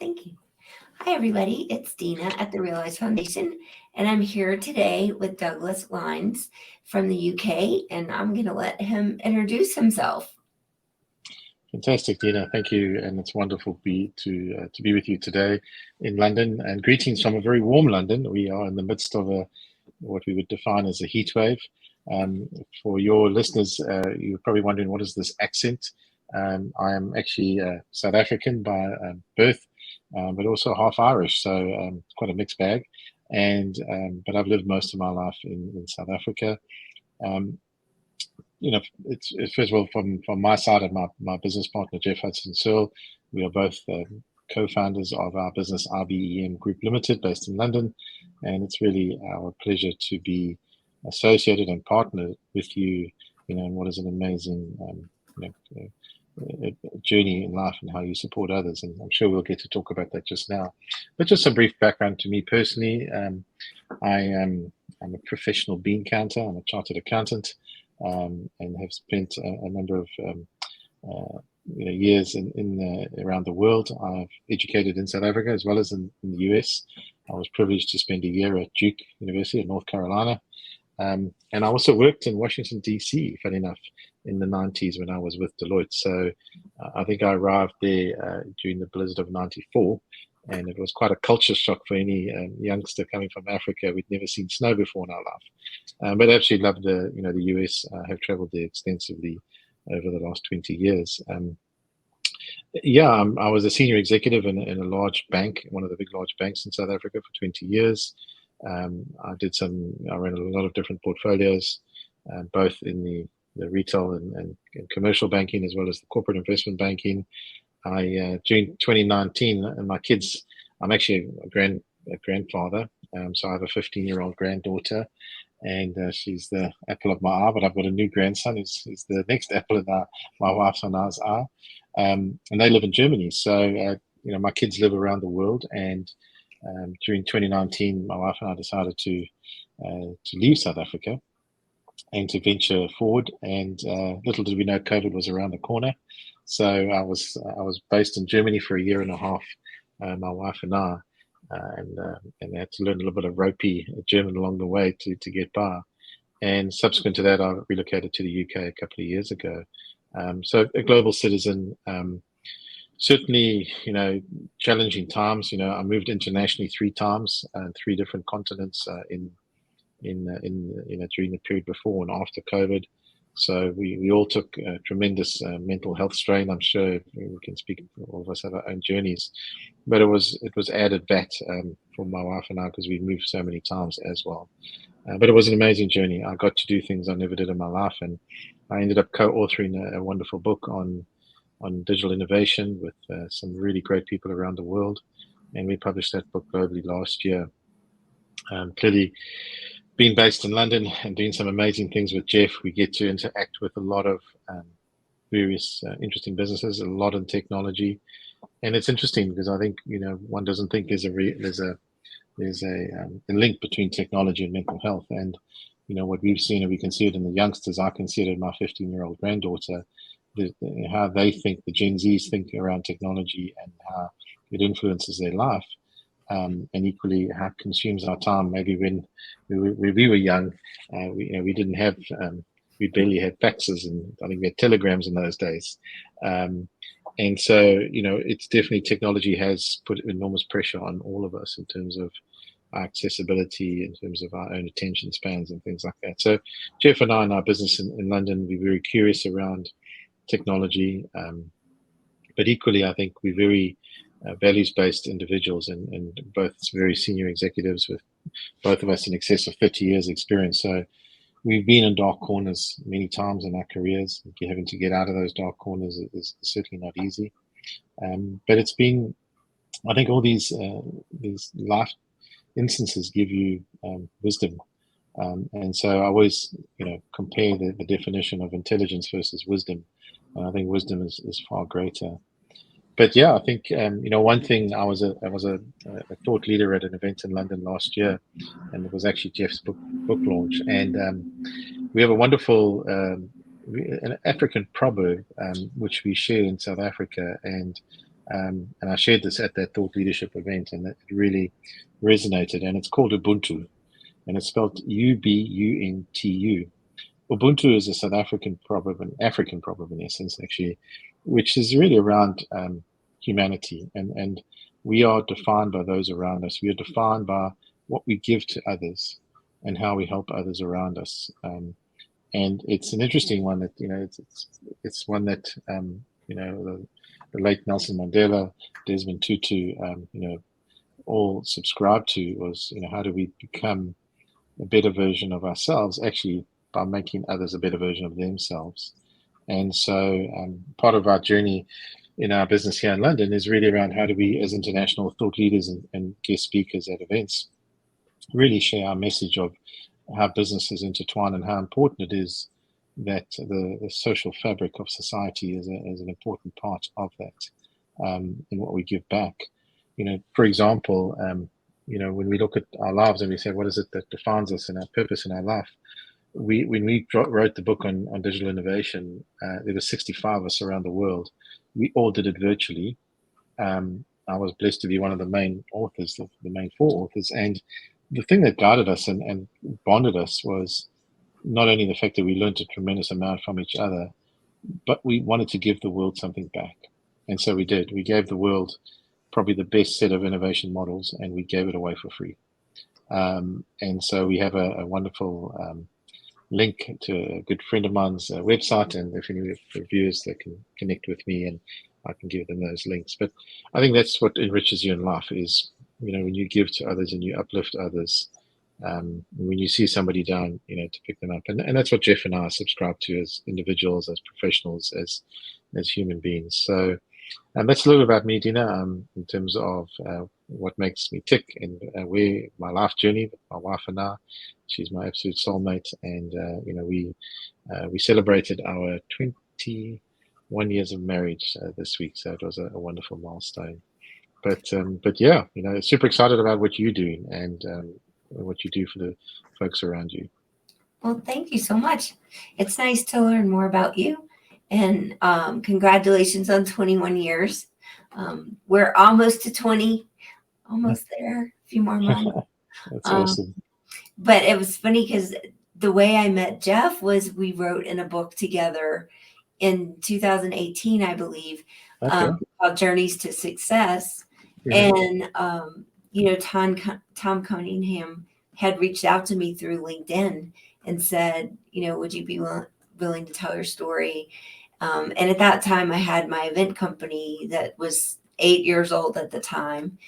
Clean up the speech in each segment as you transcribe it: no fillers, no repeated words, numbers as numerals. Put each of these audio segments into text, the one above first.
Thank you. Hi, everybody. It's Dina at the Realize Foundation, and I'm here today with Douglas Lines from the UK, and I'm going to let him introduce himself. Fantastic, Dina. Thank you, and it's wonderful to be with you today in London. And greetings from a very warm London. We are in the midst of what we would define as a heat wave. For your listeners, you're probably wondering what is this accent. I am actually South African by birth, but also half Irish, so quite a mixed bag. And but I've lived most of my life in South Africa. Um, it's first of all from my side and my business partner Jeff Hudson Searle. We are both co-founders of our business RBEM Group Limited, based in London, and it's really our pleasure to be associated and partnered with you. In what is an amazing journey in life and how you support others. And I'm sure we'll get to talk about that just now. But just some brief background to me personally. I'm a professional bean counter. I'm a chartered accountant. And have spent a number of years around the world. I've educated in South Africa as well as in the US. I was privileged to spend a year at Duke University in North Carolina. And I also worked in Washington, D.C., funny enough, in the 90s when I was with Deloitte. So I think I arrived there during the blizzard of 94. And it was quite a culture shock for any youngster coming from Africa. We'd never seen snow before in our life, but absolutely loved the US. I have travelled there extensively over the last 20 years. I was a senior executive in a large bank, one of the big large banks in South Africa for 20 years. I ran a lot of different portfolios, both in the retail and commercial banking, as well as the corporate investment banking. During 2019, and my kids, I'm actually a grandfather, so I have a 15-year-old granddaughter, and she's the apple of my eye. But I've got a new grandson who's the next apple in my wife's and I's eye, and they live in Germany. So my kids live around the world, and during 2019, my wife and I decided to leave South Africa and to venture forward. And little did we know, COVID was around the corner. So I was based in Germany for a year and a half, my wife and I, and I had to learn a little bit of ropey German along the way to get by. And subsequent to that, I relocated to the UK a couple of years ago. So a global citizen. Certainly, challenging times. I moved internationally 3 times, 3 different continents during the period before and after COVID. So we all took a tremendous mental health strain. I'm sure we can speak. All of us have our own journeys, but it was added VAT for my wife and I because we moved so many times as well. But it was an amazing journey. I got to do things I never did in my life, and I ended up co-authoring a wonderful book on digital innovation with some really great people around the world, and we published that book globally last year. Clearly, being based in London and doing some amazing things with Jeff, we get to interact with a lot of various interesting businesses, a lot in technology, and it's interesting because I think one doesn't think there's a link between technology and mental health, and what we've seen, and we can see it in the youngsters. I can see it in my 15-year-old granddaughter, how they think, the Gen Zs think around technology and how it influences their life. And equally how it consumes our time. Maybe when we were young, we didn't have, we barely had faxes, and I think we had telegrams in those days. And so, it's definitely, technology has put enormous pressure on all of us in terms of our accessibility, in terms of our own attention spans and things like that. So Jeff and I in our business in London, we're very curious around technology, but equally, I think we're very values-based individuals, and both very senior executives with both of us in excess of 30 years experience. So we've been in dark corners many times in our careers. Having to get out of those dark corners is certainly not easy. But it's been, I think, all these life instances give you wisdom. And so I always, compare the definition of intelligence versus wisdom. And I think wisdom is far greater. But yeah, I think one thing, I was a thought leader at an event in London last year, and it was actually Jeff's book launch. And we have a wonderful an African proverb which we share in South Africa, and And I shared this at that thought leadership event, and it really resonated. And it's called Ubuntu, and it's spelled Ubuntu. Ubuntu is a South African proverb, an African proverb in essence, actually, which is really around humanity. And we are defined by those around us. We are defined by what we give to others and how we help others around us. And it's an interesting one that, it's one that, the late Nelson Mandela, Desmond Tutu, all subscribed to was, how do we become a better version of ourselves, actually by making others a better version of themselves. And so part of our journey in our business here in London is really around how do we, as international thought leaders and guest speakers at events, really share our message of how businesses intertwine and how important it is that the social fabric of society is an important part of that, in what we give back. For example, when we look at our lives and we say, what is it that defines us and our purpose in our life? When we wrote the book on digital innovation, there were 65 of us around the world. We all did it virtually. I was blessed to be one of the main authors, the main 4 authors. And the thing that guided us and bonded us was not only the fact that we learned a tremendous amount from each other, but we wanted to give the world something back. And so we did. We gave the world probably the best set of innovation models, and we gave it away for free. And so we have a wonderful link to a good friend of mine's website, and if any reviewers, they can connect with me and I can give them those links. But I think that's what enriches you in life is, when you give to others and you uplift others, when you see somebody down, to pick them up. And that's what Jeff and I subscribe to as individuals, as professionals, as human beings. So that's a little about me, Dina, in terms of what makes me tick and where my life journey with my wife and I. She's my absolute soulmate, and we celebrated our 21 years of marriage this week, so it was a wonderful milestone. But yeah, super excited about what you're doing and what you do for the folks around you. Well, thank you so much. It's nice to learn more about you, and congratulations on 21 years. We're almost to 20, almost there, a few more months. That's awesome. But it was funny because the way I met Jeff was we wrote in a book together in 2018, I believe, called Journeys to Success. And, Tom Cunningham had reached out to me through LinkedIn and said, would you be willing to tell your story? And at that time, I had my event company that was 8 years old at the time,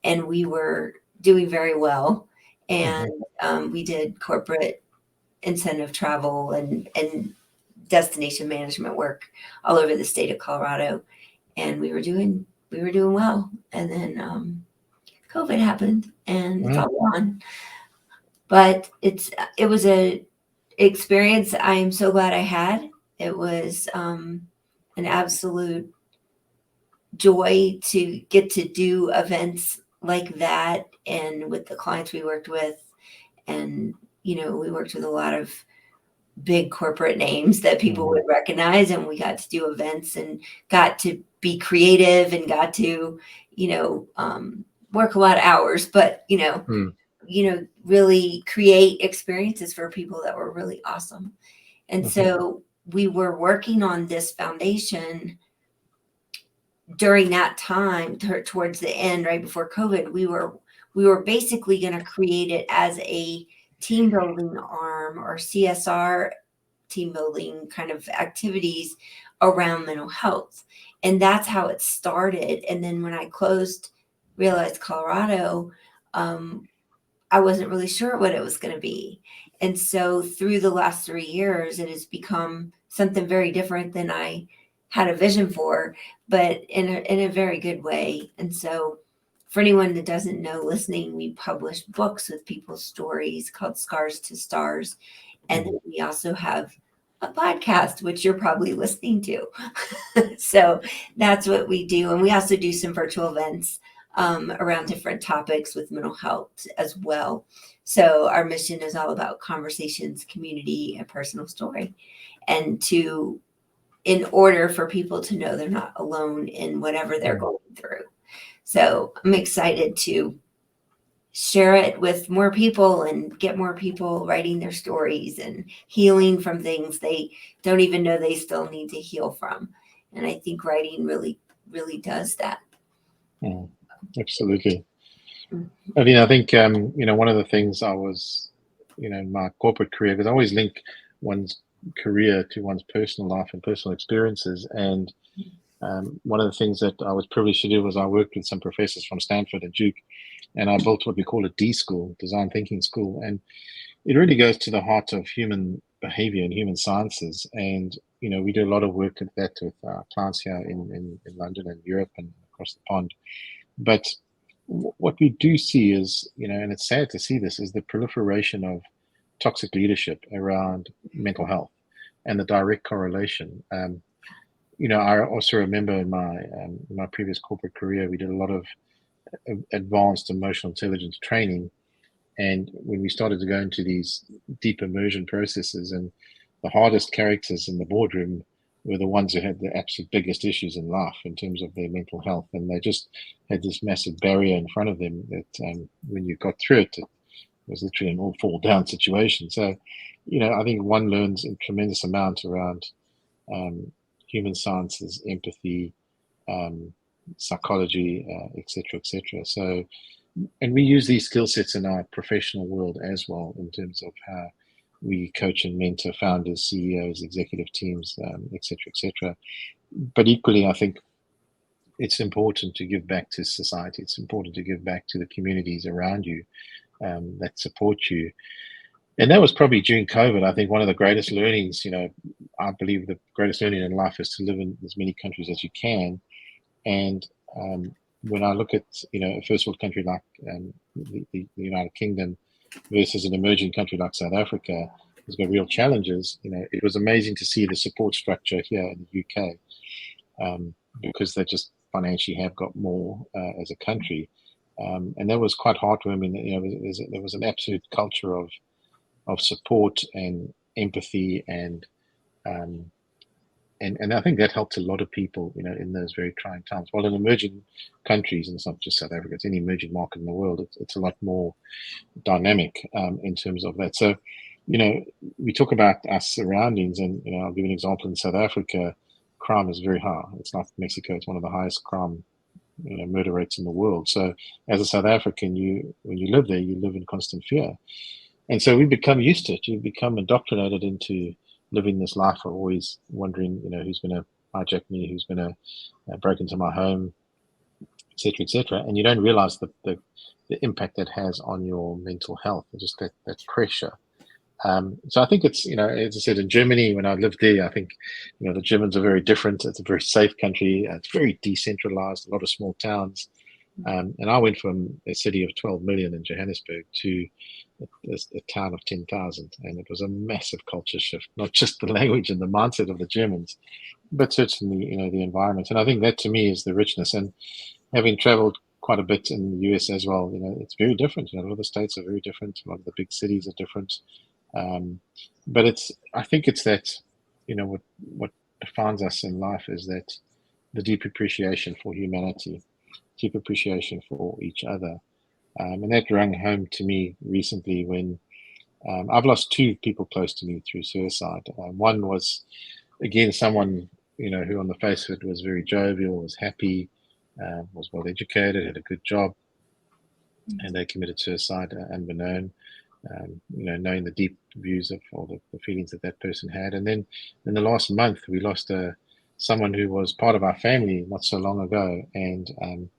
and we were doing very well. And we did corporate incentive travel and destination management work all over the state of Colorado, and we were doing well. And then COVID happened, and it's all gone. But it was a experience I am so glad I had. It was an absolute joy to get to do events like that, and with the clients we worked with. And we worked with a lot of big corporate names that people would recognize, and we got to do events and got to be creative and got to work a lot of hours, but really create experiences for people that were really awesome. And so we were working on this foundation during that time, towards the end, right before COVID. We were basically going to create it as a team building arm or CSR team building kind of activities around mental health. And that's how it started. And then when I closed Realize Colorado, I wasn't really sure what it was going to be. And so through the last 3 years, it has become something very different than I had a vision for, but in a very good way. And so for anyone that doesn't know listening, we publish books with people's stories called Scars to Stars. And then we also have a podcast, which you're probably listening to. So that's what we do. And we also do some virtual events around different topics with mental health as well. So our mission is all about conversations, community, and personal story. And to in order for people to know they're not alone in whatever they're going through. So I'm excited to share it with more people and get more people writing their stories and healing from things they don't even know they still need to heal from. And I think writing really, really does that. Absolutely. I mean, I think, one of the things I was, in my corporate career, because I always link one's career to one's personal life and personal experiences. And one of the things that I was privileged to do was I worked with some professors from Stanford and Duke, and I built what we call a D school, design thinking school. And it really goes to the heart of human behavior and human sciences. And, we do a lot of work at that with our clients here in London and Europe and across the pond. But what we do see is, and it's sad to see this, is the proliferation of toxic leadership around mental health and the direct correlation. I also remember in my previous corporate career, we did a lot of advanced emotional intelligence training. And when we started to go into these deep immersion processes, and the hardest characters in the boardroom were the ones who had the absolute biggest issues in life in terms of their mental health. And they just had this massive barrier in front of them that when you got through it, it was literally an all fall down situation. So, I think one learns a tremendous amount around human sciences, empathy, psychology, etc., etc. So, and we use these skill sets in our professional world as well in terms of how we coach and mentor founders, CEOs, executive teams, etc., etc. But equally, I think it's important to give back to society. It's important to give back to the communities around you that support you. And that was probably during COVID. I think one of the greatest learnings, I believe the greatest learning in life is to live in as many countries as you can. And when I look at, a first world country like the United Kingdom versus an emerging country like South Africa, has got real challenges. It was amazing to see the support structure here in the UK because they just financially have got more as a country. And that was quite heartwarming. There was an absolute culture of support and empathy and I think that helped a lot of people, in those very trying times. While in emerging countries, and it's not just South Africa, it's any emerging market in the world, it's a lot more dynamic in terms of that. So, we talk about our surroundings, and I'll give an example. In South Africa, crime is very high. It's like Mexico; it's one of the highest crime, murder rates in the world. So, as a South African, when you live there, you live in constant fear, and so we become used to it. You become indoctrinated into living this life of always wondering, who's going to hijack me, who's going to break into my home, etc., etc. And you don't realize the impact that has on your mental health, just that pressure. So I think it's, as I said, in Germany, when I lived there, I think, the Germans are very different. It's a very safe country. It's very decentralized, a lot of small towns. And I went from a city of 12 million in Johannesburg to a town of 10,000. And it was a massive culture shift, not just the language and the mindset of the Germans, but certainly, the environment. And I think that to me is the richness. And having traveled quite a bit in the US as well, it's very different. A lot of the states are very different. A lot of the big cities are different. But I think it's that, what defines us in life is that the deep appreciation for humanity, deep appreciation for each other. And that rang home to me recently when I've lost two people close to me through suicide. One was, again, someone, who on the face of it was very jovial, was happy, was well educated, had a good job, and they committed suicide unbeknown. Knowing the deep views of all the feelings that person had. And then in the last month, we lost someone who was part of our family not so long ago, and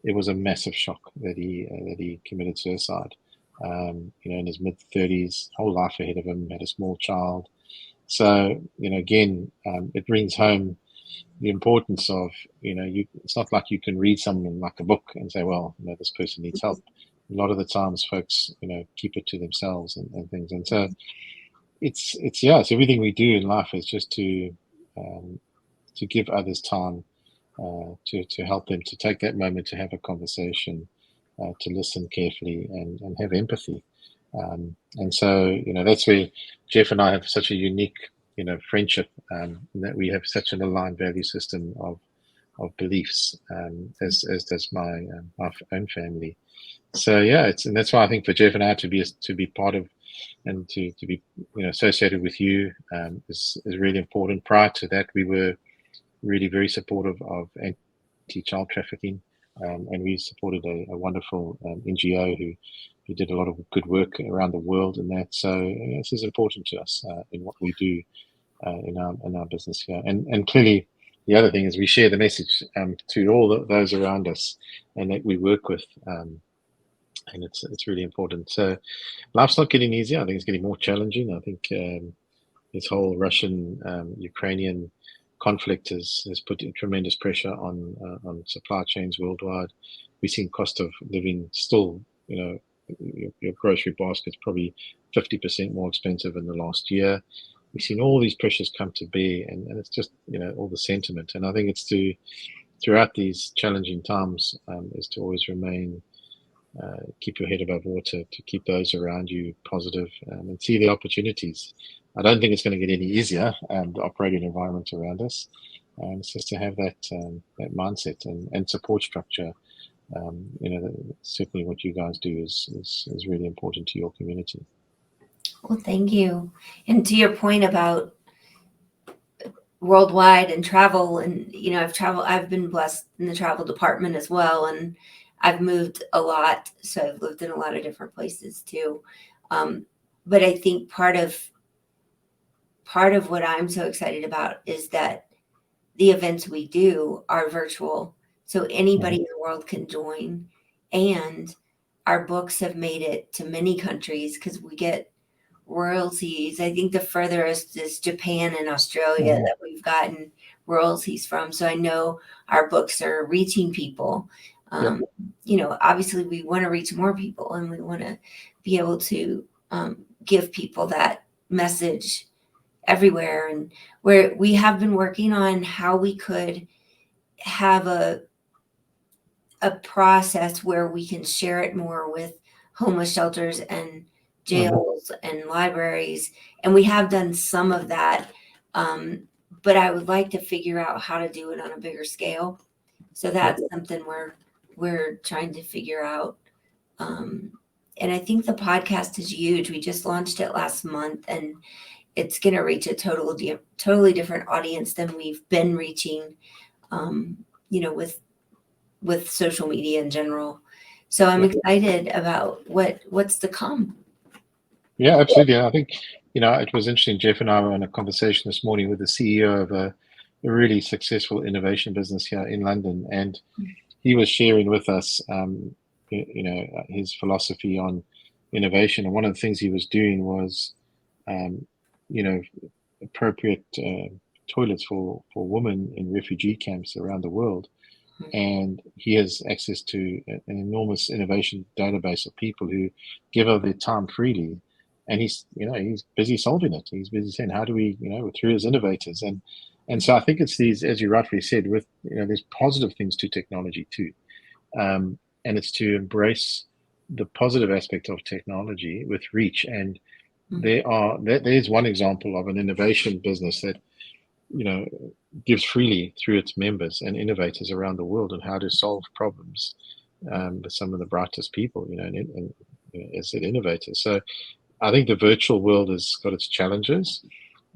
it was a massive shock that he committed suicide. In his mid-30s, whole life ahead of him, had a small child. So, again, it brings home the importance of, it's not like you can read something like a book and say, well, this person needs help. A lot of the times folks, keep it to themselves and things. And so it's everything we do in life is just to give others time, to help them, to take that moment to have a conversation, to listen carefully and have empathy. And so, that's where Jeff and I have such a unique friendship, and that we have such an aligned value system of beliefs, as does my own family. So yeah, and that's why I think for Jeff and I to be part of and to be associated with you is really important. Prior to that, we were really very supportive of anti-child trafficking, and we supported a wonderful NGO who did a lot of good work around the world in that. So this is important to us in what we do in our business here. And clearly, the other thing is we share the message to all those around us and that we work with. And it's really important. So life's not getting easier. I think it's getting more challenging. I think this whole Russian-Ukrainian conflict has put tremendous pressure on supply chains worldwide. We've seen cost of living still, your grocery basket's probably 50% more expensive in the last year. We've seen all these pressures come to bear, and it's just all the sentiment. And I think it's throughout these challenging times is to always remain. Keep your head above water, to keep those around you positive, and see the opportunities. I don't think it's going to get any easier, the operating environment around us. It's just to have that mindset and support structure. Certainly what you guys do is really important to your community. Well, thank you. And to your point about worldwide and travel, and I've been blessed in the travel department as well, and I've moved a lot, so I've lived in a lot of different places too. But I think part of what I'm so excited about is that the events we do are virtual, so anybody in the world can join, and our books have made it to many countries because we get royalties. I think the furthest is Japan and Australia that we've gotten royalties from. So I know our books are reaching people. Obviously we want to reach more people, and we want to be able to give people that message everywhere. And where we have been working on how we could have a process where we can share it more with homeless shelters and jails and libraries. And we have done some of that. But I would like to figure out how to do it on a bigger scale. So that's something we're trying to figure out. And I think the podcast is huge. We just launched it last month, and it's going to reach a totally different audience than we've been reaching, with social media in general. So I'm excited about what's to come. Yeah, absolutely. I think, it was interesting. Jeff and I were on a conversation this morning with the CEO of a really successful innovation business here in London, and he was sharing with us, his philosophy on innovation. And one of the things he was doing was, appropriate toilets for women in refugee camps around the world. And he has access to an enormous innovation database of people who give of their time freely. And he's busy solving it. He's busy saying, how do we, through his innovators. And so I think it's these, as you rightly said, with, there's positive things to technology too. And it's to embrace the positive aspect of technology with reach. And there's one example of an innovation business that, gives freely through its members and innovators around the world on how to solve problems with some of the brightest people, and as innovators. So I think the virtual world has got its challenges.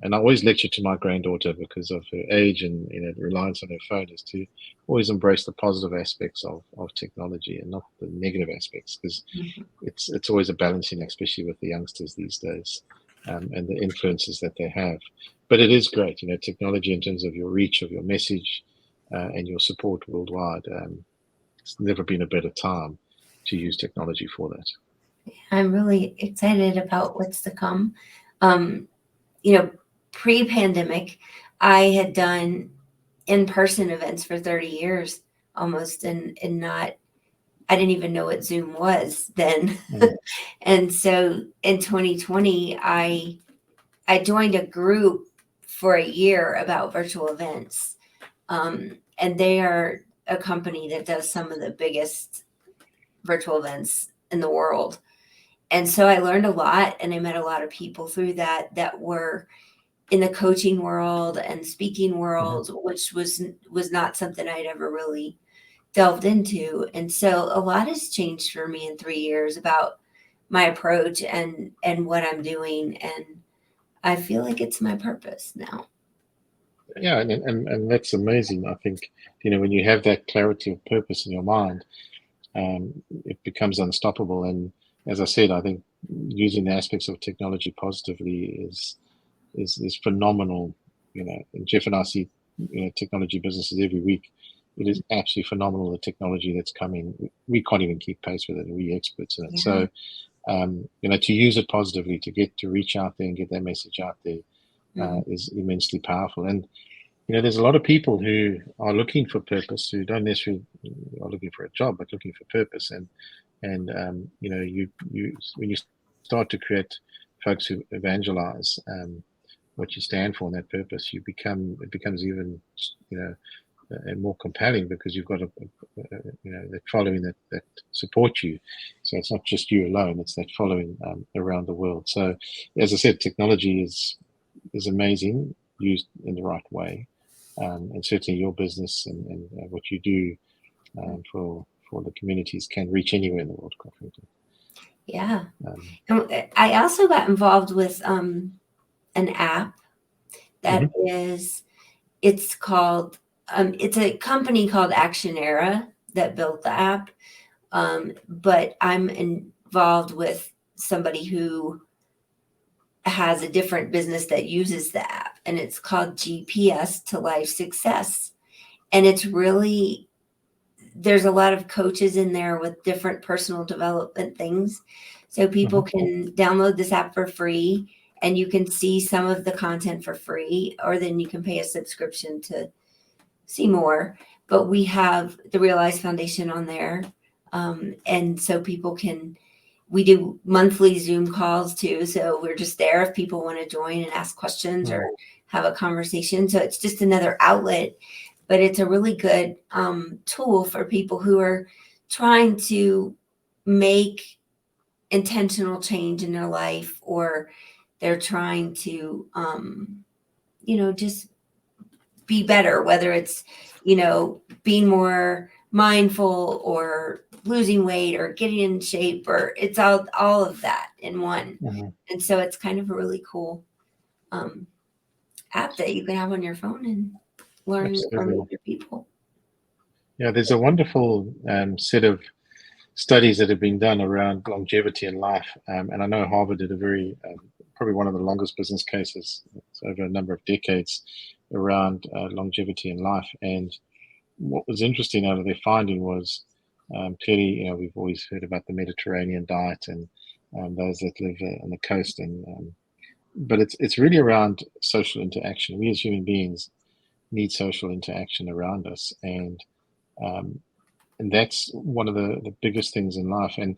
And I always lecture to my granddaughter, because of her age and reliance on her phone, is to always embrace the positive aspects of technology and not the negative aspects, because it's always a balancing act, especially with the youngsters these days, and the influences that they have. But it is great, technology in terms of your reach of your message and your support worldwide. It's never been a better time to use technology for that. I'm really excited about what's to come. Pre-pandemic, I had done in-person events for 30 years almost, and I didn't even know what Zoom was then. And so in 2020, I joined a group for a year about virtual events. And they are a company that does some of the biggest virtual events in the world. And so I learned a lot, and I met a lot of people through that were in the coaching world and speaking world, which was not something I'd ever really delved into. And so a lot has changed for me in 3 years about my approach and what I'm doing. And I feel like it's my purpose now. Yeah, and that's amazing. I think, when you have that clarity of purpose in your mind, it becomes unstoppable. And as I said, I think using the aspects of technology positively is phenomenal. And Jeff and I see technology businesses every week. It is absolutely phenomenal, the technology that's coming. We can't even keep pace with it. We're experts in it. Yeah. So to use it positively, to reach out there and get that message out there is immensely powerful. And there's a lot of people who are looking for purpose, who don't necessarily are looking for a job, but looking for purpose. And you when you start to create folks who evangelize what you stand for and that purpose, it becomes even and more compelling, because you've got that following that support you. So it's not just you alone; it's that following around the world. So, as I said, technology is amazing used in the right way, and certainly your business and what you do for the communities can reach anywhere in the world, quite frankly. Yeah. I also got involved with an app that is, it's called, it's a company called Actionera that built the app. But I'm involved with somebody who has a different business that uses the app, and it's called GPS to Life Success. And it's really, there's a lot of coaches in there with different personal development things. So people can download this app for free, and you can see some of the content for free, or then you can pay a subscription to see more. But we have the Realize Foundation on there. And so we do monthly Zoom calls too. So we're just there if people want to join and ask questions or have a conversation. So it's just another outlet, but it's a really good tool for people who are trying to make intentional change in their life, or they're trying to, just be better, whether it's, being more mindful or losing weight or getting in shape, or it's all of that in one. And so it's kind of a really cool app that you can have on your phone and learn from other people. Yeah, there's a wonderful set of studies that have been done around longevity in life. And I know Harvard did a very, probably one of the longest business cases over a number of decades around longevity in life. And what was interesting out of their finding was clearly, we've always heard about the Mediterranean diet and those that live on the coast, but it's really around social interaction. We as human beings need social interaction around us, and that's one of the biggest things in life. And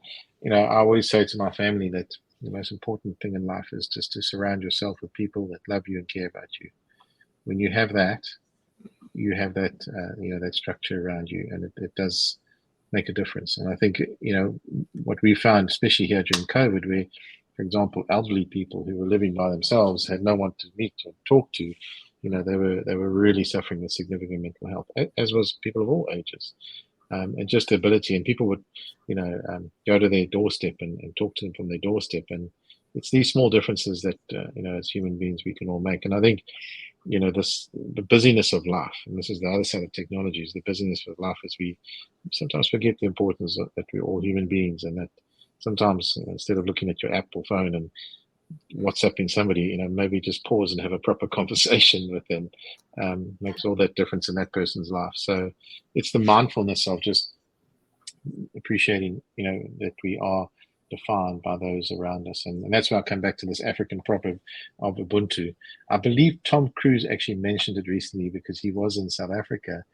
I always say to my family that the most important thing in life is just to surround yourself with people that love you and care about you. When you have that, you have that that structure around you, and it does make a difference. And I think what we found, especially here during COVID, where, for example, elderly people who were living by themselves had no one to meet or talk to, they were really suffering with significant mental health, as was people of all ages. And just the ability, and people would go to their doorstep and talk to them from their doorstep. And it's these small differences that as human beings we can all make. And I think the busyness of life, and this is the other side of technology, is the busyness of life, as we sometimes forget the importance that we're all human beings, and that sometimes instead of looking at your app or phone and WhatsApping somebody, maybe just pause and have a proper conversation with them makes all that difference in that person's life. So it's the mindfulness of just appreciating, that we are defined by those around us. And that's why I come back to this African proverb of Ubuntu. I believe Tom Cruise actually mentioned it recently, because he was in South Africa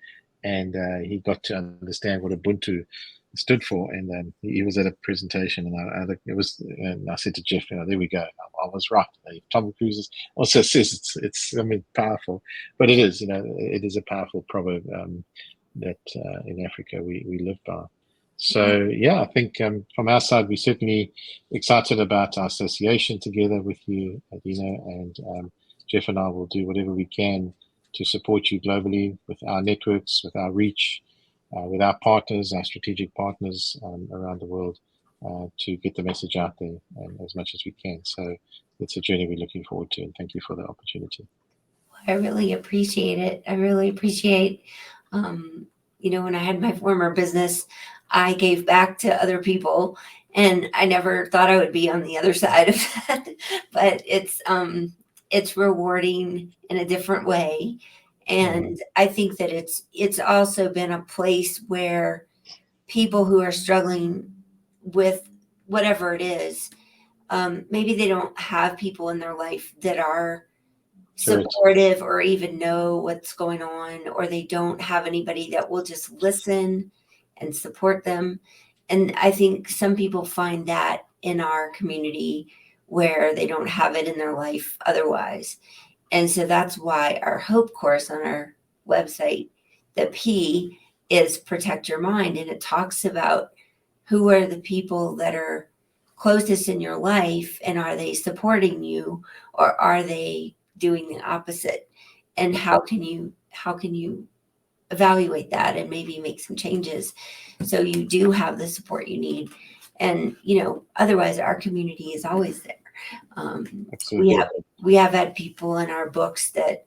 and he got to understand what Ubuntu stood for. And he was at a presentation, and I said to Jeff, there we go. I was right. Tom Cruise also says it's powerful, but it is, it is a powerful proverb that in Africa we live by. So yeah, I think from our side, we're certainly excited about our association together with you, Adina, and Jeff and I will do whatever we can to support you globally with our networks, with our reach, with our partners, our strategic partners around the world, to get the message out there as much as we can. So it's a journey we're looking forward to, and thank you for the opportunity. I really appreciate it. I really appreciate, when I had my former business, I gave back to other people, and I never thought I would be on the other side of that. But it's rewarding in a different way, and I think that it's also been a place where people who are struggling with whatever it is, maybe they don't have people in their life that are supportive or even know what's going on, or they don't have anybody that will just listen and support them. And I think some people find that in our community where they don't have it in their life otherwise. And so that's why our Hope course on our website, the P is Protect Your Mind. And it talks about who are the people that are closest in your life, and are they supporting you, or are they doing the opposite? And how can you evaluate that and maybe make some changes so you do have the support you need? And otherwise our community is always there. We have had people in our books that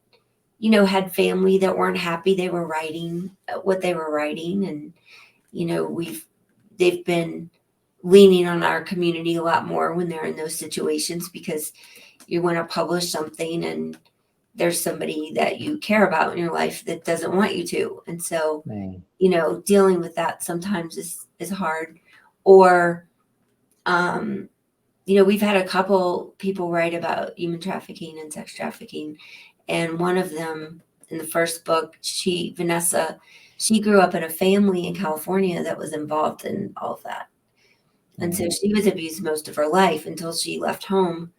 had family that weren't happy they were writing what they were writing, and they've been leaning on our community a lot more when they're in those situations, because you want to publish something and there's somebody that you care about in your life that doesn't want you to. And so, dealing with that sometimes is hard. Or, we've had a couple people write about human trafficking and sex trafficking. And one of them in the first book, Vanessa, she grew up in a family in California that was involved in all of that. And so she was abused most of her life until she left home.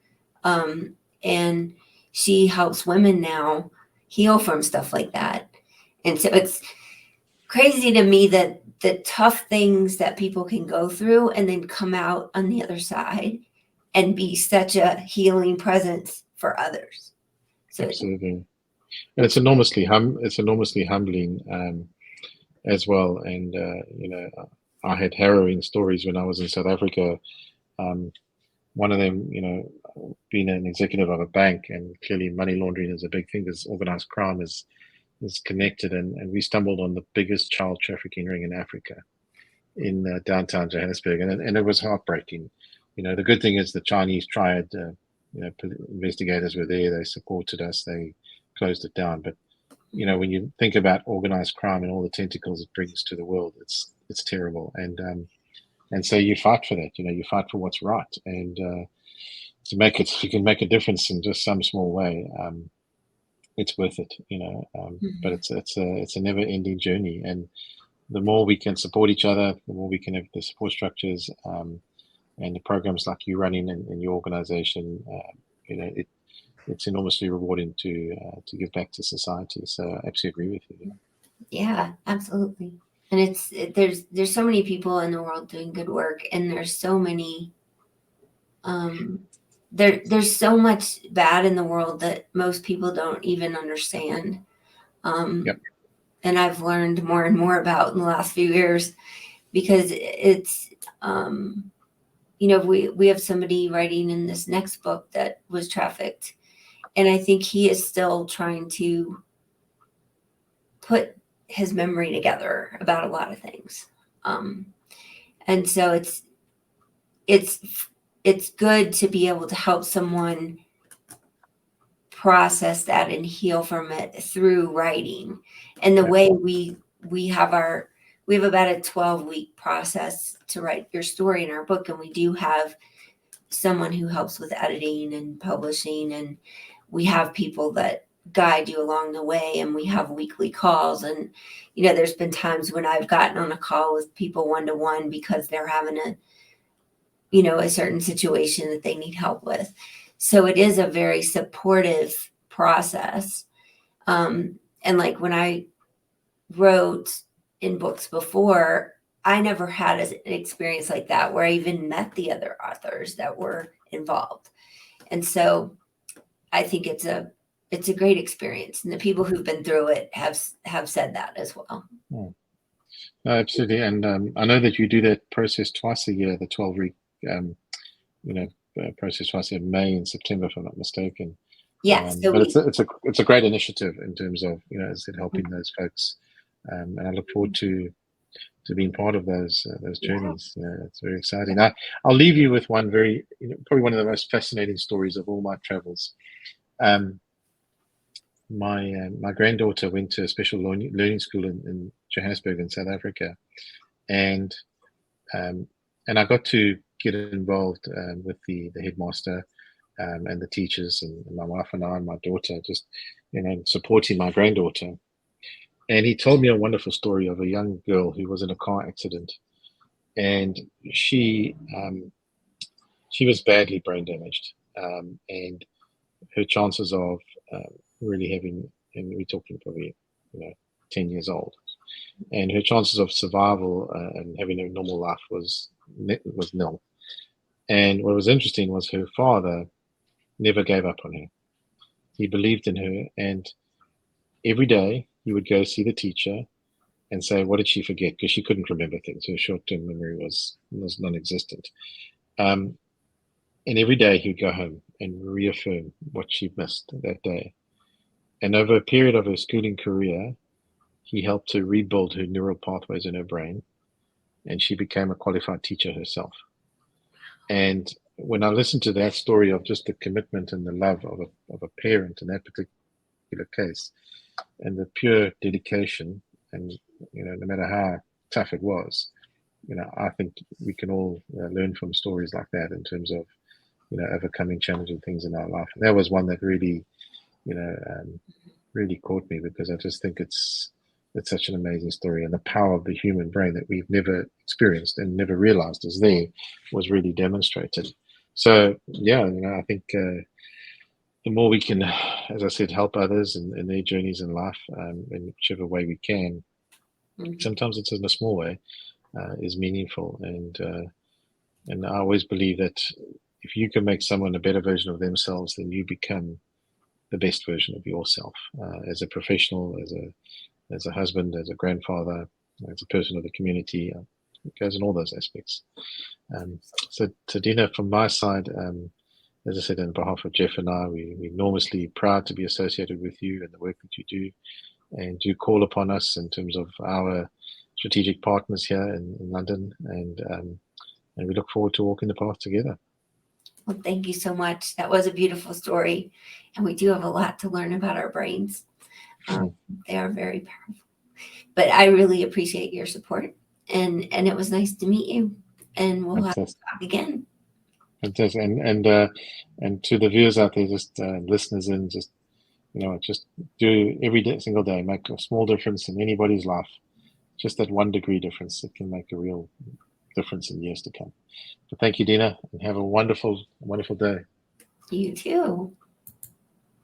And she helps women now heal from stuff like that. And so it's crazy to me that the tough things that people can go through and then come out on the other side and be such a healing presence for others. So absolutely. And it's enormously humbling as well. And I had harrowing stories when I was in South Africa. One of them, being an executive of a bank, and clearly money laundering is a big thing. There's organized crime is connected, and we stumbled on the biggest child trafficking ring in Africa, in downtown Johannesburg, and it was heartbreaking. The good thing is the Chinese tried, investigators were there, they supported us, they closed it down. But when you think about organized crime and all the tentacles it brings to the world, it's terrible. And so you fight for that. You fight for what's right, and to make it, if you can make a difference in just some small way, it's worth it. But it's a never-ending journey, and the more we can support each other, the more we can have the support structures, and the programs like you running in your organization. It's enormously rewarding to give back to society. So I absolutely agree with you. Yeah, absolutely. And there's so many people in the world doing good work, and there's so many there's so much bad in the world that most people don't even understand. Yep. And I've learned more and more about in the last few years, because it's we have somebody writing in this next book that was trafficked, and I think he is still trying to put his memory together about a lot of things. And so it's good to be able to help someone process that and heal from it through writing. And the way we have about a 12-week process to write your story in our book. And we do have someone who helps with editing and publishing, and we have people that guide you along the way, and we have weekly calls. And there's been times when I've gotten on a call with people one-to-one because they're having a certain situation that they need help with. So it is a very supportive process. And like when I wrote in books before, I never had an experience like that where I even met the other authors that were involved. And so I think it's a it's a great experience, and the people who've been through it have said that as well. No, absolutely. And I know that you do that process twice a year, the 12-week, process twice a year, May and September, if I'm not mistaken. Yeah, so But it's a great initiative in terms of, as I said, helping those folks. And I look forward to being part of those journeys. It's very exciting. I'll leave you with one very, probably one of the most fascinating stories of all my travels. My granddaughter went to a special learning school in Johannesburg in South Africa, and I got to get involved with the headmaster and the teachers, and my wife and I and my daughter, just supporting my granddaughter. And he told me a wonderful story of a young girl who was in a car accident, and she was badly brain damaged, and her chances of really having, and we're talking probably 10 years old, and her chances of survival and having a normal life was nil. And what was interesting was her father never gave up on her. He believed in her, and every day he would go see the teacher and say, what did she forget? Because she couldn't remember things. Her short-term memory was non-existent. And every day he would go home and reaffirm what she missed that day. And over a period of her schooling career, he helped to rebuild her neural pathways in her brain, and she became a qualified teacher herself. And when I listened to that story of just the commitment and the love of a parent in that particular case, and the pure dedication, and no matter how tough it was, I think we can all learn from stories like that in terms of overcoming challenging things in our life. And that was one that really really caught me, because I just think it's such an amazing story, and the power of the human brain that we've never experienced and never realized is there was really demonstrated. So I think the more we can, as I said, help others in their journeys in life, in whichever way we can, sometimes it's in a small way, is meaningful. And I always believe that if you can make someone a better version of themselves, then you become the best version of yourself, as a professional, as a husband, as a grandfather, as a person of the community. It goes in all those aspects. So Dina, from my side, as I said, on behalf of Jeff and I, we're enormously proud to be associated with you and the work that you do, and do call upon us in terms of our strategic partners here in London, and we look forward to walking the path together. Well, thank you so much. That was a beautiful story, and we do have a lot to learn about our brains. They are very powerful. But I really appreciate your support, and it was nice to meet you, and we'll have to talk again. Fantastic. And to the viewers out there, just listeners in, just do every single day, make a small difference in anybody's life. Just that 1 degree difference, it can make a real difference in years to come. So thank you, Dina, and have a wonderful day. You too.